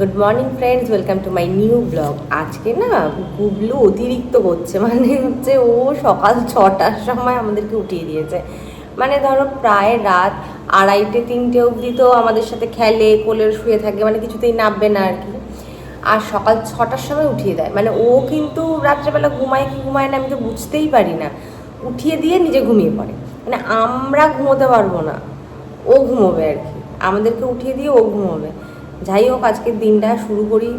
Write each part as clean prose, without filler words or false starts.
Good morning friends, welcome to my new blog. আজকে না গুবলু অতিরিক্ত করছে, হচ্ছে ও সকাল 6টার সময় আমাদেরকে উঠিয়ে দিয়েছে। ধরো প্রায় রাত 2:30-3টে অবধি তো আমাদের সাথে খেলে, কোলে শুয়ে থাকে, কিছুতেই নামবে না আর কি। আর সকাল 6টার সময় উঠিয়ে দেয়। ও কিন্তু রাত্রেবেলা ঘুমায় কি ঘুমায় না আমি তো বুঝতেই পারি না। উঠিয়ে দিয়ে নিজে ঘুমিয়ে পড়ে। আমরা ঘুমোতে পারবো না, ও ঘুমোবে আর কি। আমাদেরকে উঠিয়ে দিয়ে ও ঘুমোবে। যাই হোক, আজকের দিনটা শুরু করি।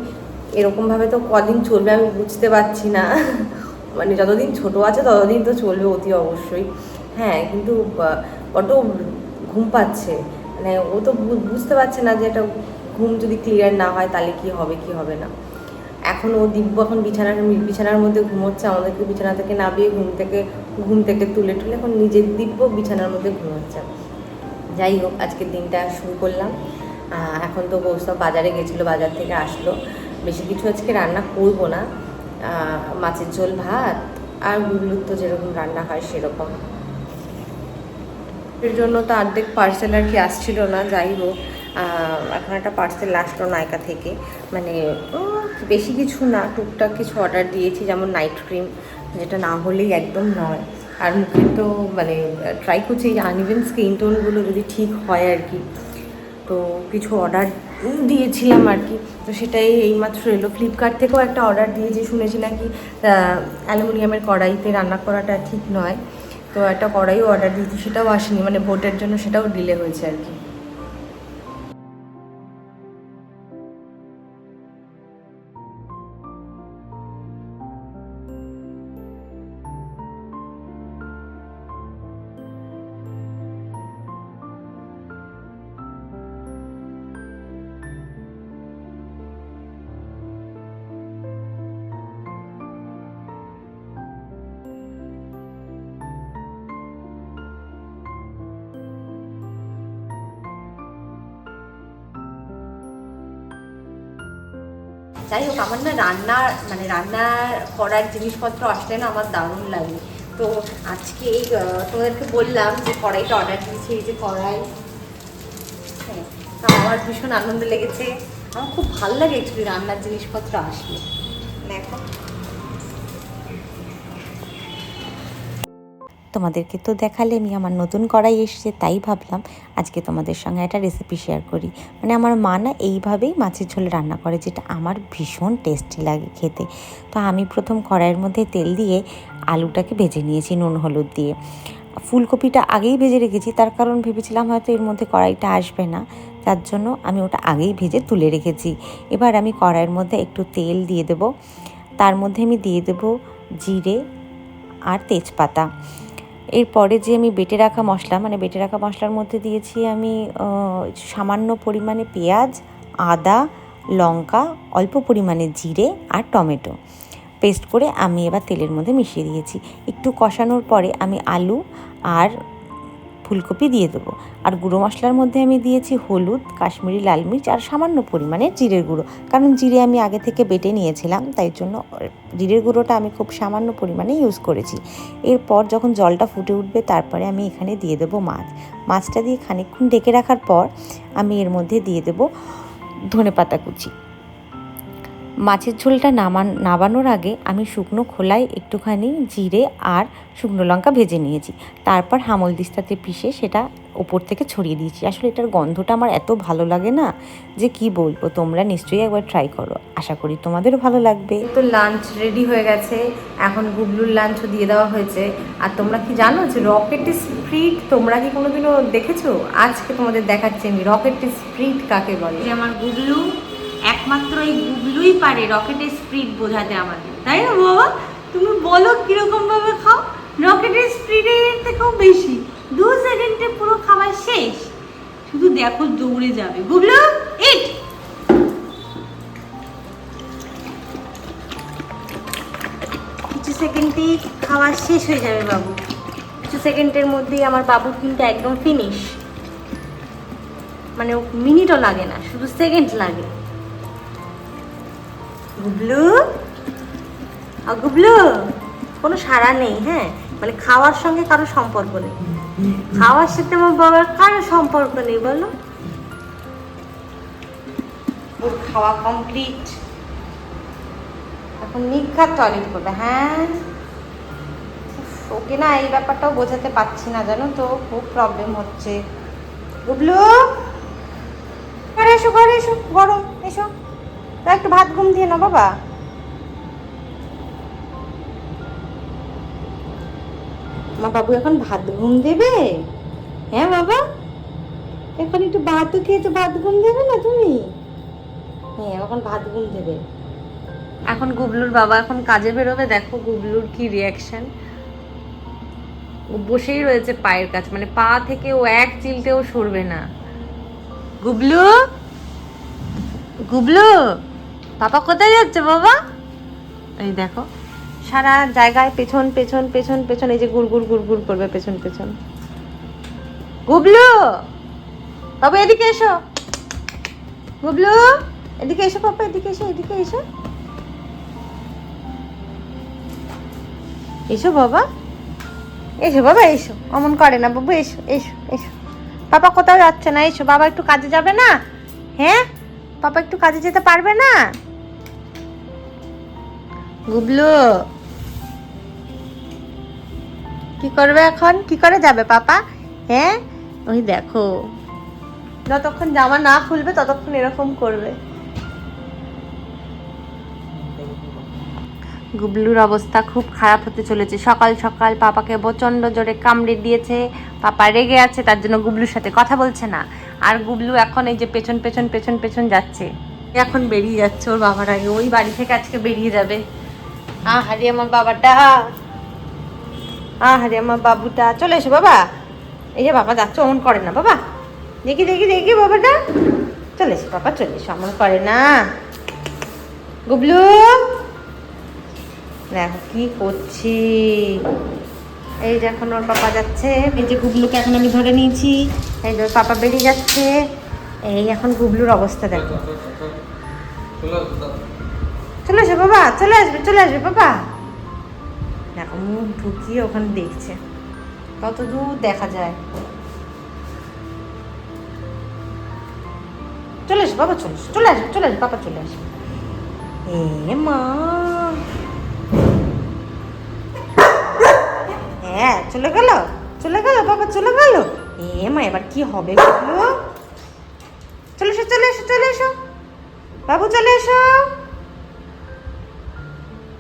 এরকমভাবে তো কদিন চলবে আমি বুঝতে পারছি না। যতদিন ছোট আছে ততদিন তো চলবে অতি অবশ্যই। হ্যাঁ, কিন্তু বড্ড ঘুম পাচ্ছে। ও তো বুঝতে পারছে না যে এটা ঘুম যদি ক্লিয়ার না হয় তাহলে কি হবে কি হবে না। এখন ও দিব্য এখন বিছানার মধ্যে ঘুমোচ্ছে। আমাদেরকে বিছানা থেকে নামিয়ে ঘুম থেকে তুলে এখন নিজের দিব্য বিছানার মধ্যে ঘুমোচ্ছে। যাই হোক, আজকের দিনটা শুরু করলাম। এখন তো বৌসব বাজারে গেছিলো, বাজার থেকে আসলো। বেশি কিছু আজকে রান্না করবো না, মাছের ঝোল, ভাত আর গুগলুর তো যেরকম রান্না হয় সেরকম। এর জন্য তো অর্ধেক পার্সেল আর কি আসছিল না। যাই হোক, এখন একটা পার্সেল আসলো নায়কা থেকে। বেশি কিছু না, টুকটাক কিছু অর্ডার দিয়েছি, যেমন নাইট ক্রিম, যেটা না হলেই একদম নয়। আর মুখে তো ট্রাই করছি এই আনইভেন স্কিন টোনগুলো যদি ঠিক হয় আর কি। তো কিছু অর্ডার দিয়েছিলাম আর কি। তো সেটাই এইমাত্র এলো। ফ্লিপকার্ট থেকেও একটা অর্ডার দিয়েছি, শুনেছি নাকি অ্যালুমিনিয়ামের কড়াইতে রান্না করাটা ঠিক নয়। তো একটা কড়াইও অর্ডার দিয়েছি, সেটাও আসেনি, ভোটের জন্য সেটাও ডিলে হয়েছে আর কি। যাই হোক, আমার না রান্না করার জিনিসপত্র আসলে না আমার দারুণ লাগে। তো আজকে এই তোমাদেরকে বললাম যে কড়াইটা অর্ডার দিয়েছি, এই যে কড়াই। হ্যাঁ, আমার ভীষণ আনন্দ লেগেছে। আমার খুব ভালো লাগে অ্যাকচুয়ালি রান্নার জিনিসপত্র আসলে। দেখো, তোমাদেরকে তো দেখালে আমি আমার নতুন কড়াই এসেছে, তাই ভাবলাম আজকে তোমাদের সঙ্গে একটা রেসিপি শেয়ার করি। আমার মা না এইভাবেই মাছের ঝোল রান্না করে, যেটা আমার ভীষণ টেস্টি লাগে খেতে। তো আমি প্রথম কড়াইয়ের মধ্যে তেল দিয়ে আলুটাকে ভেজে নিয়েছি নুন হলুদ দিয়ে। ফুলকপিটা আগেই ভেজে রেখেছি, তার কারণ ভেবেছিলাম হয়তো এর মধ্যে কড়াইটা আসবে না, তার জন্য আমি ওটা আগেই ভেজে তুলে রেখেছি। এবার আমি কড়াইয়ের মধ্যে একটু তেল দিয়ে দেবো, তার মধ্যে আমি দিয়ে দেবো জিরে আর তেজপাতা। এরপরে যে আমি বেটে রাখা মশলা, বেটে রাখা মশলার মধ্যে দিয়েছি আমি সামান্য পরিমাণে পেঁয়াজ, আদা, লঙ্কা, অল্প পরিমাণে জিরে আর টমেটো পেস্ট করে আমি এবার তেলের মধ্যে মিশিয়ে দিয়েছি। একটু কষানোর পরে আমি আলু আর ফুলকপি দিয়ে দেবো। আর গুঁড়ো মশলার মধ্যে আমি দিয়েছি হলুদ, কাশ্মীরি লাল মির্চ আর সামান্য পরিমাণে জিরের গুঁড়ো, কারণ জিরে আমি আগে থেকে বেটে নিয়েছিলাম, তাই জন্য জিরের গুঁড়োটা আমি খুব সামান্য পরিমাণে ইউজ করেছি। এরপর যখন জলটা ফুটে উঠবে, তারপরে আমি এখানে দিয়ে দেবো মাছটা দিয়ে খানিকক্ষণ ঢেকে রাখার পর আমি এর মধ্যে দিয়ে দেবো ধনেপাতা কুচি। মাছের ঝোলটা নামানোর আগে আমি শুকনো খোলায় একটুখানি জিরে আর শুকনো লঙ্কা ভেজে নিয়েছি, তারপর হামলদিস্তাতে পিষে সেটা ওপর থেকে ছড়িয়ে দিয়েছি। আসলে এটার গন্ধটা আমার এত ভালো লাগে না যে কি বলবো। তোমরা নিশ্চয়ই একবার ট্রাই করো, আশা করি তোমাদেরও ভালো লাগবে। তো লাঞ্চ রেডি হয়ে গেছে, এখন গুবলুর লাঞ্চও দিয়ে দেওয়া হয়েছে। আর তোমরা কি জানো যে রকেট স্প্রিট তোমরা কি কোনোদিনও দেখেছো? আজকে তোমাদের দেখাচ্ছি আমি রকেট স্প্রিট কাকে বলে। আমার গুবলু, একমাত্র এই গুবলুই পারে রকেটের স্পিড বোঝাতে আমাদের, তাই না বাবা? তুমি বলো কিরকম ভাবে খাও? রকেটের স্পিডের থেকেও বেশি, 2 সেকেন্ডে পুরো খাবার শেষ। শুধু দেখো দৌড়ে যাবে। গুবলু ইট, কিছু সেকেন্ডেই খাওয়া শেষ হয়ে যাবে বাবু। কিছু সেকেন্ডের মধ্যেই আমার বাবুর কিন্তু একদম ফিনিশ। মিনিটও লাগে না, শুধু সেকেন্ড লাগে। গুবলু, গুবলু কোনো সাড়া নেই। হ্যাঁ, খাওয়ার সঙ্গে কারো সম্পর্ক নেই, খাওয়ার সাথে আমার বাবার কারো সম্পর্ক নেই, বলো। ওর খাওয়া কমপ্লিট, এখন নিঘাত টয়লেট করবে। হ্যাঁ, ওকে না এই ব্যাপারটাও বোঝাতে পারছি না, জানো তো, খুব প্রবলেম হচ্ছে। গুবলু, ঘরে এসো, ঘরে এসো, গরম, এসো। তা একটু ভাত ঘুম দিয়ে নাও বাবা। মা বাবু এখন ভাত ঘুম দেবে? হ্যাঁ বাবা, এখন একটু ভাত খেয়ে তো ভাত ঘুম দেবে না তুমি? হ্যাঁ, এখন ভাত ঘুম দেবে। এখন গুবলুর বাবা এখন কাজে বেরোবে, দেখো গুবলুর কি রিয়াকশন। ও বসেই রয়েছে পায়ের কাছে, মানে পা থেকে ও এক চিলতেও সরবে না। গুবলু, গুবলু, পাপা কোথায় যাচ্ছে বাবা? এই দেখো সারা জায়গায় পেছন পেছন পেছন পেছন, এই যে গুড় গুড় করবে পেছন পেছন। গুবলু বাবা এদিকে এসো, গুবলু এদিকে এসো, পাপা এদিকে এসো, এদিকে এসো, এসো বাবা, এসো বাবা, এসো, অমন করে না বাবু, এসো এসো এসো। পাপা কোথাও যাচ্ছে না, এসো। বাবা একটু কাজে যাবে না? হ্যাঁ, পাপা একটু কাজে যেতে পারবে না? গুবলু কি করবে এখন, কি করে যাবে পাপা? হ্যাঁ, ওই দেখো যতক্ষণ জামা না খুলবে ততক্ষণ এরকম করবে। গুবলুর অবস্থা খুব খারাপ হতে চলেছে। সকাল সকাল পাপাকে প্রচণ্ড জোরে কামড়ে দিয়েছে, পাপা রেগে আছে, তার জন্য গুবলুর সাথে কথা বলছে না। আর গুবলু এখন এই যে পেছন পেছন পেছন পেছন যাচ্ছে, এখন বেরিয়ে যাচ্ছে ওর বাবার আগে, ওই বাড়ি থেকে আজকে বেরিয়ে যাবে। আহারে আমার বাবাটা, আহারে আমার বাবুটা, চলে এসো বাবা। এই যে বাবা যাচ্ছে, অমন করে না বাবা, দেখি দেখি দেখি বাবাটা, চলে এসো বাবা, চলে এসো, অমন করে না। গুবলু দেখো কি করছি, এই যে এখন ওর পাপা যাচ্ছে, এই যে গুবলুকে এখন আমি ধরে নিয়েছি, এই যে ওর পাপা বেরিয়ে যাচ্ছে। এই এখন গুবলুর অবস্থা দেখো, চলে এসো বাবা, চলে আসবে বাবা। দেখো মুখ ঢুকিয়ে ওখানে দেখছে, কত দূর দেখা যায়। চলে এসো বাবা, চলে এসো, চলে আসবে, চলে আসবে পাপা, চলে আসবে। এ মা, হ্যাঁ চলে গেল, চলে গেল বাবা, চলে গেল। এ মা, এবার কি হবে গুবলু? চলে এসো, চলে এসো, চলে এসো বাবু, চলে এসো।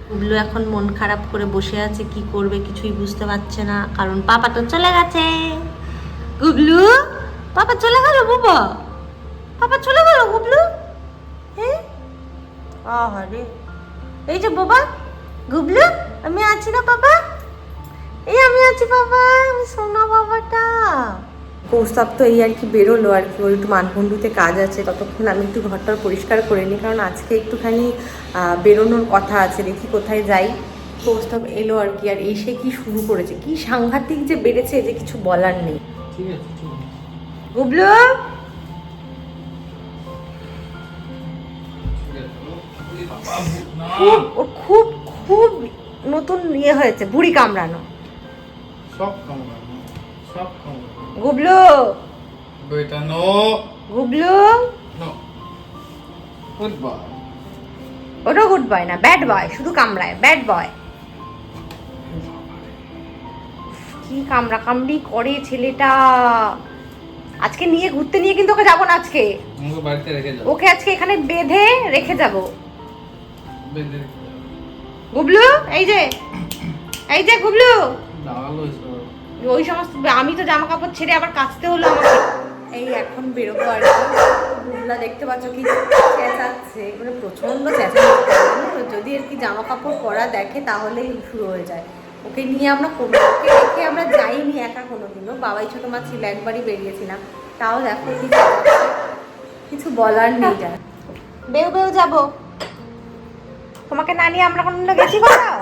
গুবলু এখন মন খারাপ করে বসে আছে, কি করবে কিছুই বুঝতে পারছে না, কারণ পাপা তো চলে গেছে। গুবলু, পাপা চলে গেল বাবা, পাপা চলে গেল গুবলু। হ্যাঁ, আহারে, এই যে বাবা, গুবলু আমি আছি না বাবা, এই আমি আছি বাবা, আমি সোনা বাবাটা। কৌস্তব তো এই আর কি বেরোলো আর কি, ওর একটু মানকুণ্ডুতে কাজ আছে, ততক্ষণ আমি একটু ঘরটা পরিষ্কার করে নিই, কারণ আজকে একটুখানি বেরোনোর কথা আছে, দেখি কোথায় যাই। কৌস্তব এলো আর কি, আর এসে কি শুরু করেছে, কি সাংঘাতিক যে বেড়েছে যে কিছু বলার নেই। গুবলু, খুব খুব নতুন ইয়ে হয়েছে, বুড়ি কামড়ানো, সব কামড়ানো, সব কামড়ানো। গুবলু, বেটা no, Gublu, no, good boy. ওটা গুড বয় না, ব্যাড বয়, শুধু কামড়ায়, ব্যাড বয়। কি কামড়া কামড়ি করে ছেলেটা। আজকে নিয়ে ঘুরতে নিয়ে কিন্তু ওকে যাবো না আজকে, আমাকে বাড়িতে রেখে যাও, ওকে আজকে এখানে বেঁধে রেখে যাব। বেঁধে রেখে যাও। গুবলু, এই যে এই যে গুবলু, লাগালো এসব। ওই সমস্ত, আমি তো জামা কাপড় ছেড়ে আবার কাচতে হলো আমাকে। এই এখন বেরোবো আর কি। গুবলা দেখতে পাচ্ছ কি চেঁচাচ্ছে, মানে প্রচন্ড চেঁচাচ্ছে, যদি আর কি জামা কাপড় পরা দেখে তাহলেই শুরু হয়ে যায়। ওকে নিয়ে আমরা কোনো, ওকে রেখে আমরা যাইনি একা কোনোদিনও, বাবাই ছোটো মা ছিল, একবারই বেরিয়েছিলাম, তাও দেখো কি চেঁচাচ্ছে, কিছু বলার নেই। যা বেউ বেউ যাবো, তোমাকে না নিয়ে আমরা কোনোদিনও গেছি কোথাও?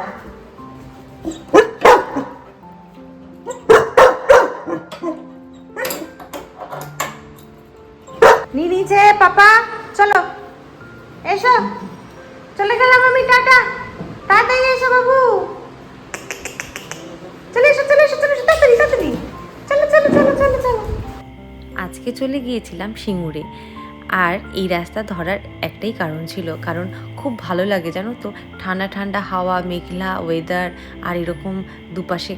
নিচে পাপা, চলো এসো, চলে গেলাম আমি, টাটা, তাড়াতাড়ি এসো বাবু, চলে এসো, চলে এসো, চলে এসো, তাড়াতাড়ি তাড়াতাড়ি, চলো চলো চলো চলো চলো। আজকে চলে গিয়েছিলাম সিঙ্গুরে, আর এই রাস্তা ধরার একটাই কারণ ছিল, কারণ খুব ভালো লাগে জানো তো, ঠান্ডা ঠান্ডা হাওয়া, মেঘলা ওয়েদার, আর এরকম দুপাশে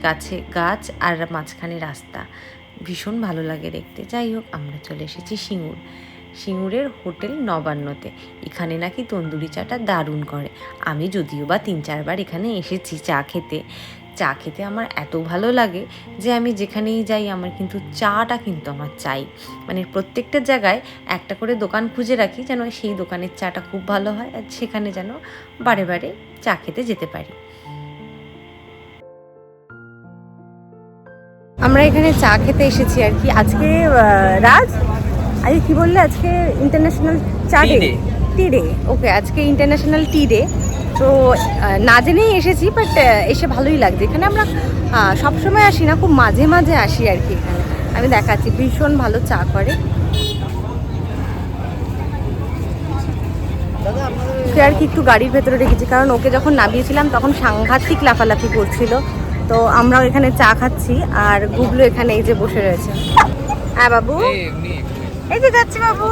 গাছ আর মাঝখানে রাস্তা, ভীষণ ভালো লাগে দেখতে। যাই হোক, আমরা চলে এসেছি সিঙ্গুরের হোটেল নবান্নতে। এখানে নাকি তন্দুরি চাটা দারুণ করে। আমি যদিও বা 3-4 বার এখানে এসেছি চা খেতে আমার এত ভালো লাগে যে আমি যেখানেই যাই আমার কিন্তু চাটা কিন্তু আমার চাই। মানে প্রত্যেকটা জায়গায় একটা করে দোকান খুঁজে রাখি যেন সেই দোকানের চাটা খুব ভালো হয়, আর সেখানে যেন বারে বারে চা খেতে যেতে পারি। আমরা এখানে চা খেতে এসেছি আর কি। আজকে রাজ আজকে কি বললে, আজকে ইন্টারন্যাশনাল চা ডে, টি ডে। ওকে, আজকে ইন্টারন্যাশনাল টি ডে। তো না জেনেই এসেছি, বাট এসে ভালোই লাগছে। এখানে আমরা সবসময় আসি না, খুব মাঝে মাঝে আসি আর কি। এখানে আমি দেখাচ্ছি, ভীষণ ভালো চা করে। আর কি একটু গাড়ির ভেতরে রেখেছি, কারণ ওকে যখন নামিয়েছিলাম তখন সাংঘাতিক লাফালাফি করছিল। তো আমরাও এখানে চা খাচ্ছি, আর গুগলো এখানে এই যে বসে রয়েছে। হ্যাঁ বাবু, এই যে যাচ্ছি বাবু।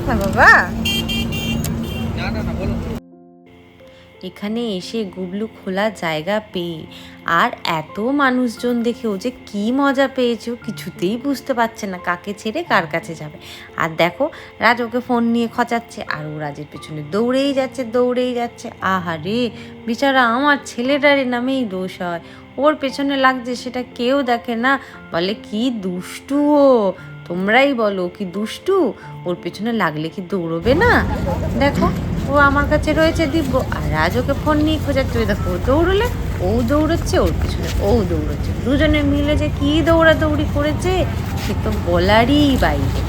হ্যাঁ বাবা, না বলো। এখানে এসে গুবলু খোলা জায়গা পেয়ে আর এত মানুষজন দেখে ও যে কী মজা পেয়েছে, ও কিছুতেই বুঝতে পারছে না কাকে ছেড়ে কার কাছে যাবে। আর দেখো, রাজ ওকে ফোন নিয়ে খচাচ্ছে আর ও রাজের পেছনে দৌড়েই যাচ্ছে। আহারে বেচারা, আমার ছেলেটারে নামেই দোষ হয়, ওর পেছনে লাগছে সেটা কেউ দেখে না। বলে কি দুষ্টু ও, তোমরাই বলো কি দুষ্টু, ওর পেছনে লাগলে কি দৌড়বে না? দেখো, ও আমার কাছে রয়েছে দিব্য, আর রাজ ওকে ফোন নিয়ে খোঁজাচ্ছে। দেখো, ও দৌড়লে, ও দৌড়চ্ছে, ওর পিছনে ও দৌড়চ্ছে, দুজনে মিলে যে কি দৌড়াদৌড়ি করেছে সে তো বলারই বাইরে।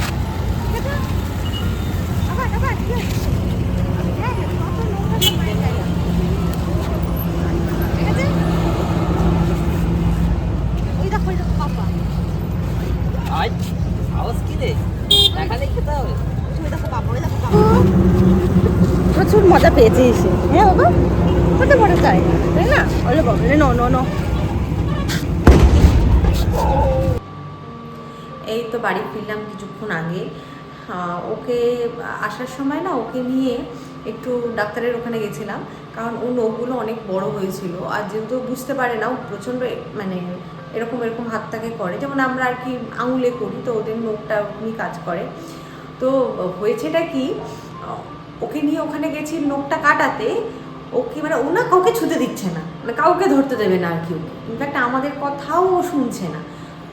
প্রচুর মজা পেয়েছি এসে। হ্যাঁ বাবা, কত বড় জায়গা তাই না? বলে বলে নো। এই তো বাড়ি ফিরলাম কিছুক্ষণ আগে। ওকে আসার সময় না ওকে নিয়ে একটু ডাক্তারের ওখানে গেছিলাম, কারণ ও নখগুলো অনেক বড় হয়েছিল। আর যেহেতু বুঝতে পারে না, ও প্রচণ্ড মানে এরকম হাতটাকে করে, যেমন আমরা আর কি আঙুলে করি, তো ওদের নখটা ওখানে কাজ করে। তো হয়েছেটা কি, ওকে নিয়ে ওখানে গেছি নখটা কাটাতে। ওকে মানে ও না কাউকে ছুতে দিচ্ছে না, মানে কাউকে ধরতে দেবে না আর কি। ওকে ইনফ্যাক্ট আমাদের কথাও ও শুনছে না।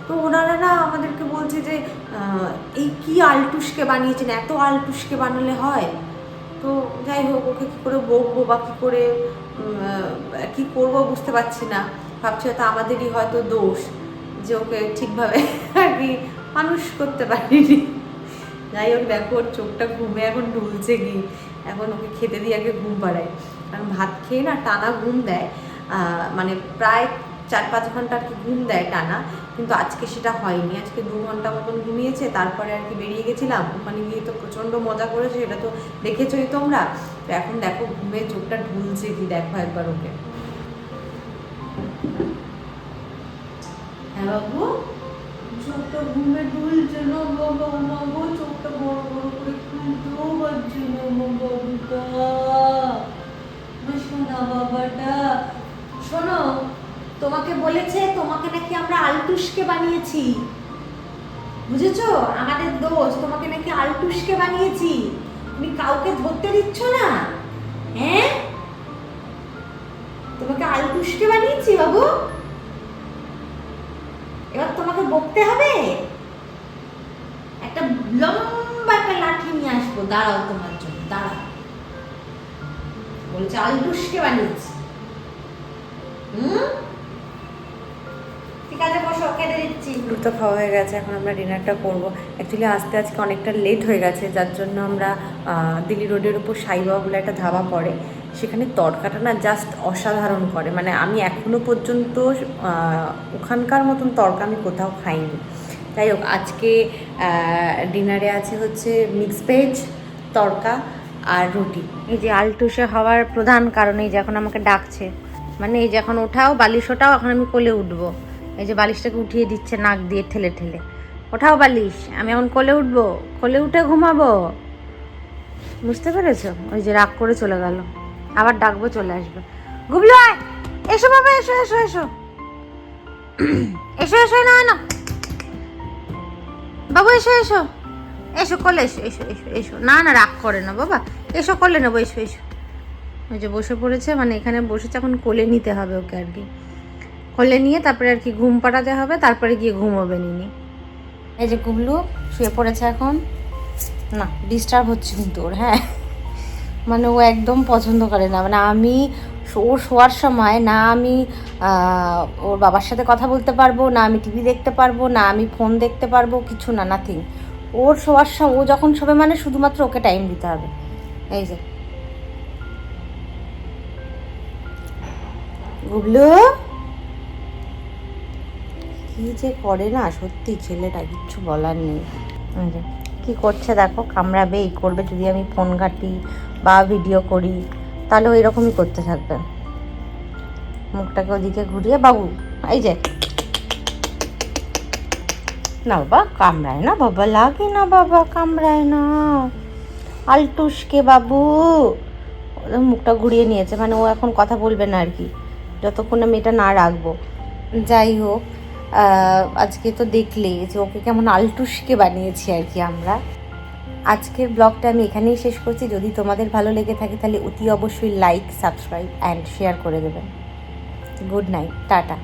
তো ওনারা না আমাদেরকে বলছে যে এই কি আলটুসকে বানিয়েছেন, এত আলটুসকে বানালে হয়? তো যাই হোক, ওকে কী করে বকবো বা কী করে কী করবো বুঝতে পারছি না। ভাবছি হয়তো আমাদেরই হয়তো দোষ যে ওকে ঠিকভাবে আর কি মানুষ করতে পারিনি। যাই হোক, দেখো ওর চোখটা ঘুমে এখন ঢুলছে কি। এখন ওকে খেতে দিয়ে আগে ঘুম পাড়ায়, কারণ ভাত খেয়ে না টানা ঘুম দেয়, মানে প্রায় 4-5 ঘন্টা আর কি ঘুম দেয় টানা। কিন্তু আজকে সেটা হয়নি, আজকে 2 ঘন্টা মতন ঘুমিয়েছে। তারপরে আর কি বেরিয়ে গেছিলাম, ওখানে গিয়ে তো প্রচণ্ড মজা করেছে, এটা তো দেখেছোই তোমরা। তো এখন দেখো ঘুমে চোখটা ঢুলছে কি, দেখো একবার ওকে। হ্যাঁ বাবু, চোখটা ঘুমে ঢুলছে না বাবা, বাবু চোখটা বড় বড় করে খুলতেও পারছে না বাবুটা, শোনা বাবাটা। শোনো, তোমাকে বলেছে তোমাকে নাকি আমরা আলটুসকে বানিয়েছি, বুঝেছো? আমাদের দোষ, তোমাকে নাকি আলটুসকে বানিয়েছি। তুমি কাউকে ধরতে দিচ্ছ না, হ্যাঁ? তোমাকে আলটুসকে বানিয়েছি বাবু, এবার তোমাকে বকতে হবে। একটা লম্বা একটা লাঠি নিয়ে আসবো, দাঁড়াও তোমার জন্য, দাঁড়াও। বলছে আলটুসকে বানিয়েছি। ঠিক আছে, বসো, কেটে দিচ্ছি। দুটো খাওয়া হয়ে গেছে, এখন আমরা ডিনারটা করবো। অ্যাকচুয়ালি আজকে অনেকটা লেট হয়ে গেছে, যার জন্য আমরা দিল্লি রোডের উপর সাইবাবা বলে একটা ধাবা পড়ে, সেখানে তড়কাটা না জাস্ট অসাধারণ করে। মানে আমি এখনও পর্যন্ত ওখানকার মতন তড়কা আমি কোথাও খাইনি। যাই হোক, আজকে ডিনারে আছে হচ্ছে মিক্স ভেজ, তড়কা আর রুটি। এই যে আলটুসে হওয়ার প্রধান কারণ এই যে এখন আমাকে ডাকছে, মানে এই যে এখন ওঠাও, বালিশ ওঠাও, এখন আমি কোলে উঠবো। এই যে বালিশটাকে উঠিয়ে দিচ্ছে নাক দিয়ে ঠেলে ঠেলে। ওঠাও বালিশ, আমি এখন কোলে উঠবো, কোলে উঠে ঘুমাবো। বুঝতে পেরেছো? ওই যে রাগ করে চলে গেল, আবার ডাকবো চলে আসবে। গুবলু আয়, এসো বাবা, এসো এসো এসো এসো এসো, না না বাবু, এসো এসো এসো, কোলে এসো এসো এসো এসো, না না রাগ করে না বাবা, এসো কোলে নেবো, এসো এসো। ওই যে বসে পড়েছে, মানে এখানে বসেছে, এখন কোলে নিতে হবে ওকে আর কি, কোলে নিয়ে তারপরে আর কি ঘুম পাড়াতে হবে, তারপরে গিয়ে ঘুমোবে নিনি। এই যে গুবলু শুয়ে পড়েছে এখন, না ডিস্টার্ব হচ্ছে কিন্তু ওর, হ্যাঁ মানে ও একদম পছন্দ করে না, মানে আমি ওর শোয়ার সময় না আমি ওর বাবার সাথে কথা বলতে পারবো না, আমি টিভি দেখতে পারবো না, আমি ফোন দেখতে পারবো, কিছু না, নাথিং। ওর শোয়ার সময়, ও যখন শোবে মানে শুধুমাত্র ওকে টাইম দিতে হবে। এই যে গুবলু কি যে করে না সত্যি ছেলেটা, কিচ্ছু বলার নেই। এই যে কি করছে দেখো, কামড়াবে, এই করবে, যদি আমি ফোন ঘাঁটি বা ভিডিও করি তাহলে ওই রকমই করতে থাকবে, মুখটাকে ওদিকে ঘুরিয়ে। বাবু এই যে, না বাবা কামড়ায় না বাবা, লাগে না বাবা, কামড়ায় না, আলটুসকে বাবু। মুখটা ঘুরিয়ে নিয়েছে, মানে ও এখন কথা বলবে না আর কি, যতক্ষণ আমি এটা না রাখবো। যাই হোক, আজকে তো দেখলে যে ওকে কেমন আলটুসকে বানিয়েছি আর কি আমরা। আজকের ব্লগটা আমি এখানেই শেষ করছি। যদি তোমাদের ভালো লেগে থাকে তাহলে অতি অবশ্যই লাইক, সাবস্ক্রাইব অ্যান্ড শেয়ার করে দেবেন। Good night, tata.